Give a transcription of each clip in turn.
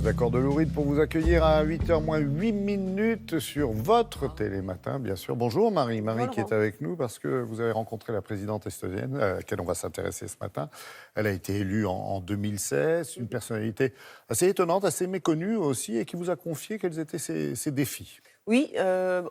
d'accord de Louride pour vous accueillir à 8h moins 8 minutes sur votre Télématin, bien sûr. Bonjour Marie. Marie qui est avec nous parce que vous avez rencontré la présidente estonienne à laquelle on va s'intéresser ce matin. Elle a été élue en 2016, une personnalité assez étonnante, assez méconnue aussi et qui vous a confié quels étaient ses défis. Oui,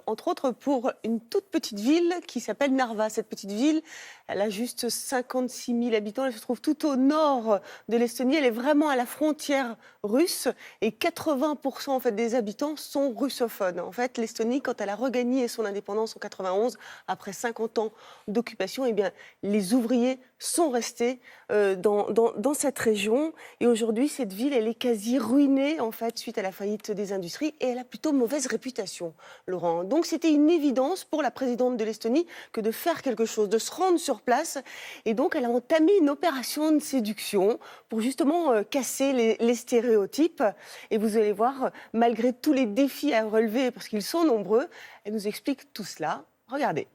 entre autres pour une toute petite ville qui s'appelle Narva. Cette petite ville, elle a juste 56 000 habitants. Elle se trouve tout au nord de l'Estonie. Elle est vraiment à la frontière russe et 80% en fait, des habitants sont russophones. En fait, l'Estonie, quand elle a regagné son indépendance en 91, après 50 ans d'occupation, eh bien, les ouvriers sont restés dans cette région. Et aujourd'hui, cette ville, elle est quasi ruinée en fait, suite à la faillite des industries et elle a plutôt mauvaise réputation. Laurent. Donc c'était une évidence pour la présidente de l'Estonie que de faire quelque chose, de se rendre sur place. Et donc elle a entamé une opération de séduction pour justement casser les stéréotypes. Et vous allez voir, malgré tous les défis à relever, parce qu'ils sont nombreux, elle nous explique tout cela. Regardez.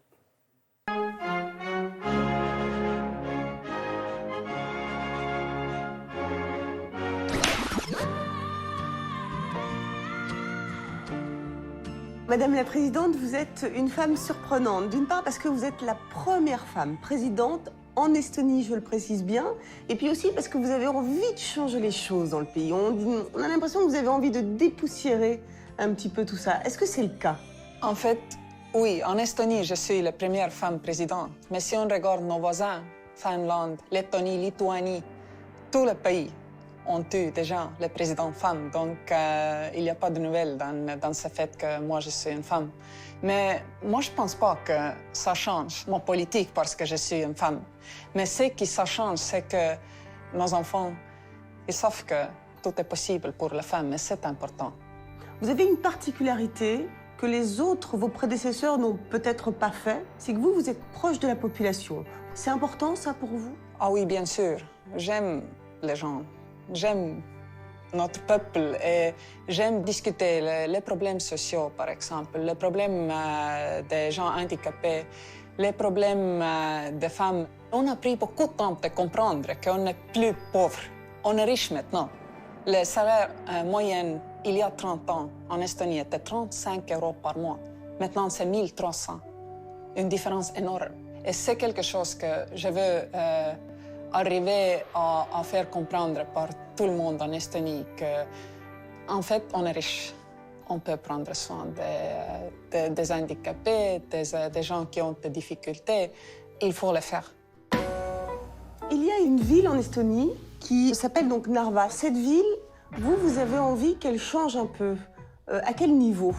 Madame la Présidente, vous êtes une femme surprenante. D'une part parce que vous êtes la première femme présidente en Estonie, je le précise bien. Et puis aussi parce que vous avez envie de changer les choses dans le pays. On a l'impression que vous avez envie de dépoussiérer un petit peu tout ça. Est-ce que c'est le cas? En fait, oui, en Estonie, je suis la première femme présidente. Mais si on regarde nos voisins, Finlande, Lettonie, Lituanie, tous les pays ont eu déjà les présidents femmes. Donc, il n'y a pas de nouvelles dans ce fait que moi, je suis une femme. Mais moi, je ne pense pas que ça change mon politique parce que je suis une femme. Mais ce qui ça change, c'est que nos enfants, ils savent que tout est possible pour la femme et c'est important. Vous avez une particularité que les autres, vos prédécesseurs, n'ont peut-être pas fait, c'est que vous êtes proche de la population. C'est important, ça, pour vous? Ah oui, bien sûr. J'aime les gens. J'aime notre peuple et j'aime discuter les problèmes sociaux, par exemple, les problèmes des gens handicapés, les problèmes des femmes. On a pris beaucoup de temps de comprendre qu'on n'est plus pauvre. On est riche maintenant. Le salaire moyen, il y a 30 ans, en Estonie, était 35 € par mois. Maintenant, c'est 1 300. Une différence énorme. Et c'est quelque chose que je veux arriver à faire comprendre par tout le monde en Estonie qu'en fait, on est riche. On peut prendre soin des handicapés, des gens qui ont des difficultés. Il faut le faire. Il y a une ville en Estonie qui s'appelle donc Narva. Cette ville, vous avez envie qu'elle change un peu. À quel niveau?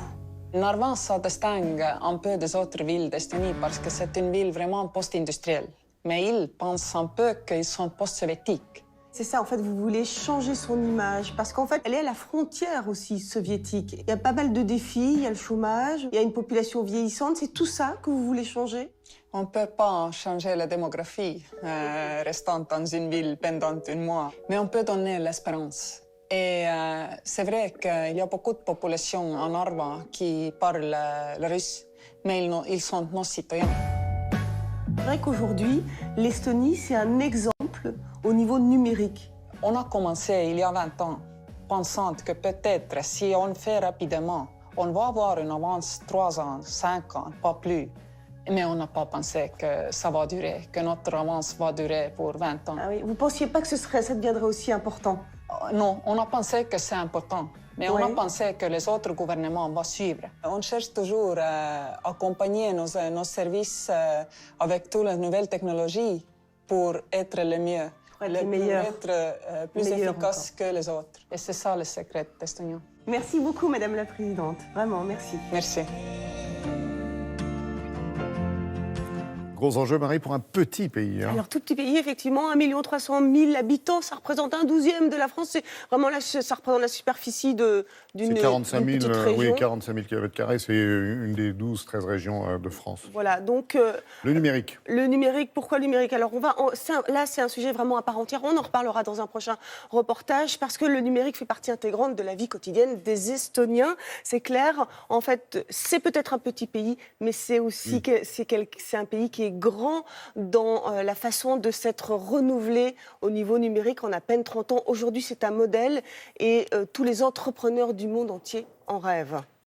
Narva, ça distingue un peu des autres villes d'Estonie parce que c'est une ville vraiment post-industrielle. Mais ils pensent un peu qu'ils sont post-soviétiques. C'est ça, en fait, vous voulez changer son image, parce qu'en fait, elle est à la frontière aussi soviétique. Il y a pas mal de défis, il y a le chômage, il y a une population vieillissante, c'est tout ça que vous voulez changer? On ne peut pas changer la démographie restant dans une ville pendant un mois, mais on peut donner l'espérance. Et c'est vrai qu'il y a beaucoup de populations en Narva qui parlent le russe, mais ils sont nos citoyens. C'est vrai qu'aujourd'hui, l'Estonie, c'est un exemple au niveau numérique. On a commencé il y a 20 ans, pensant que peut-être si on fait rapidement, on va avoir une avance 3 ans, 5 ans, pas plus. Mais on n'a pas pensé que ça va durer, que notre avance va durer pour 20 ans. Ah oui, vous ne pensiez pas que ça deviendrait aussi important? Non, on a pensé que c'est important. Mais Ouais. on a pensé que les autres gouvernements vont suivre. On cherche toujours à accompagner nos services avec toutes les nouvelles technologies pour être le mieux, Pour être plus meilleur efficace que les autres. Et c'est ça le secret d'Estonie. Merci beaucoup, Madame la Présidente. Vraiment, merci. Merci. Gros enjeu, Marie, pour un petit pays. Alors, tout petit pays, effectivement, 1 300 000 habitants, ça représente 1/12 de la France. C'est vraiment là, ça représente la superficie d'une C'est 45 000, petite région. oui, 45 000 km², c'est une des 12-13 régions de France. Voilà, donc... Le numérique. Le numérique, pourquoi le numérique? Alors, là, c'est un sujet vraiment à part entière. On en reparlera dans un prochain reportage parce que le numérique fait partie intégrante de la vie quotidienne des Estoniens. C'est clair. En fait, c'est peut-être un petit pays, mais c'est aussi c'est un pays qui est grand dans la façon de s'être renouvelé au niveau numérique en à peine 30 ans. Aujourd'hui, c'est un modèle et tous les entrepreneurs du monde entier en rêvent.